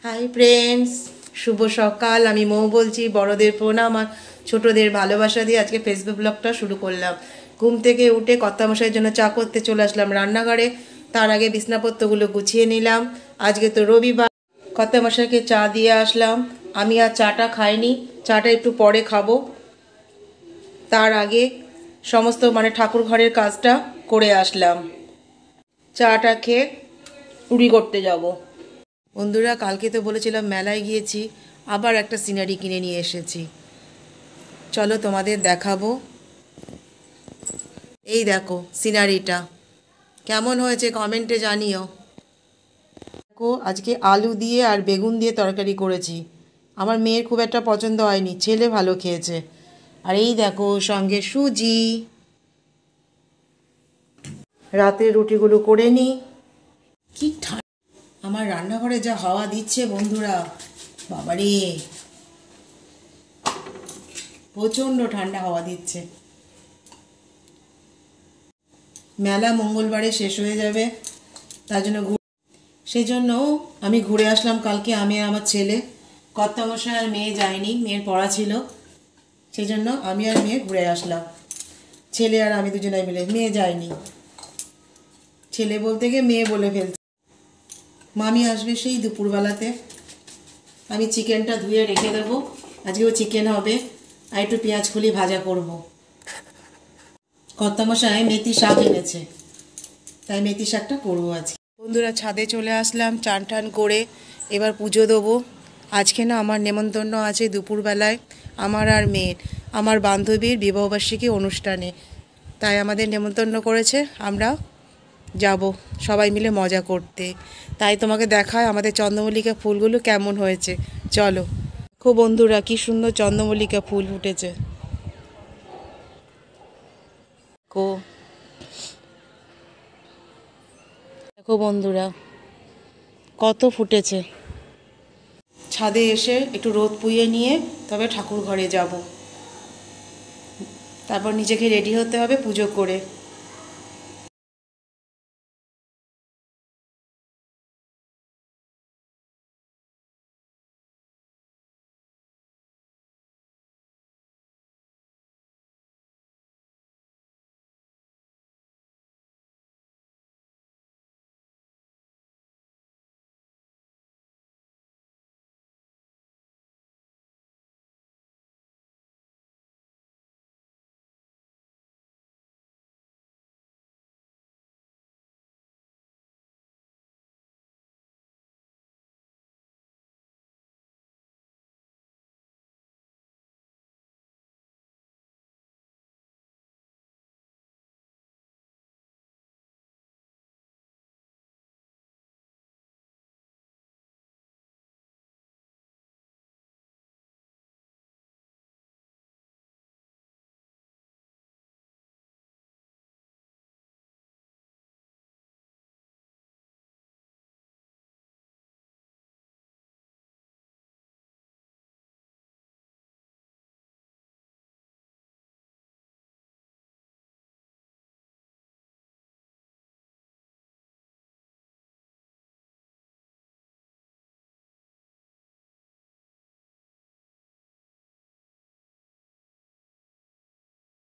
Hi friends, শুভ সকাল। আমি মৌ বলছি। বড়দের প্রণাম আর ছোটদের ভালোবাসা দিয়ে আজকে ফেসবুক ব্লগটা শুরু করলাম। ঘুম থেকে উঠে কর্তামশাইয়ের জন্য চা করতে চলে আসলাম রান্নাঘরে। তার আগে বিছনাপত্রগুলো গুছিয়ে নিলাম। আজকে তো রবিবার। কর্তামশাইকে চা দিয়ে আসলাম। আমি আর চাটা খাইনি, চাটা একটু পরে খাবো। তার আগে সমস্ত ঠাকুর ঘরের কাজটা করে আসলাম। চাটা খেয়ে রুটি করতে যাব। বন্ধুরা, কালকে তো বলেছিলাম মেলায় গিয়েছি, আবার একটা সিনারি কিনে নিয়ে এসেছি। চলো তোমাদের দেখাবো। এই দেখো সিনারিটা কেমন হয়েছে কমেন্টে জানিও। দেখো, আজকে আলু দিয়ে আর বেগুন দিয়ে তরকারি করেছি। আমার মেয়ের খুব একটা পছন্দ হয়নি, ছেলে ভালো খেয়েছে। আর এই দেখো সঙ্গে সুজি। রাতের রুটিগুলো করে নিই। কি ঠান্ডা আমার রান্নাঘরে যা হাওয়া দিচ্ছে বন্ধুরা, বাবারে প্রচণ্ড ঠান্ডা হাওয়া দিচ্ছে। মেলা মঙ্গলবারে শেষ হয়ে যাবে, তার জন্য সেই জন্য আমি ঘুরে আসলাম কালকে। আমি আর আমার ছেলে, কর্তামশাই আর মেয়ে যায়নি, মেয়ের পড়া ছিল। সেই জন্য আমি আর মেয়ে ঘুরে আসলাম, ছেলে আর আমি দুজনে মিলে। মেয়ে যায়নি, ছেলে বলতে গিয়ে মেয়ে বলে ফেলছে। মামি আসবে সেই দুপুরবেলাতে। আমি চিকেনটা ধুয়ে রেখে দেবো, আজকেও চিকেন হবে। আর একটু পেঁয়াজ কলি ভাজা করব। কর্তামশাই মেথি শাক এনেছে, তাই মেথি শাকটা করবো আজকে। বন্ধুরা, ছাদে চলে আসলাম চান টান করে। এবার পুজো দেবো। আজকে না আমার নেমন্তন্ন আছে দুপুরবেলায়, আমার আর মেয়ের, আমার বান্ধবীর বিবাহবার্ষিকী অনুষ্ঠানে। তাই আমাদের নেমন্তন্ন করেছে, আমরা যাব সবাই মিলে মজা করতে। তাই তোমাকে দেখায় আমাদের চন্দ্রমল্লিকা ফুলগুলো কেমন হয়েছে। চলো। দেখো বন্ধুরা, কি সুন্দর চন্দ্রমল্লিকা ফুল ফুটেছে। দেখো বন্ধুরা কত ফুটেছে। ছাদে এসে একটু রোদ পুইয়ে নিয়ে তবে ঠাকুর ঘরে যাব। তারপর নিজেকে রেডি হতে হবে পুজো করে।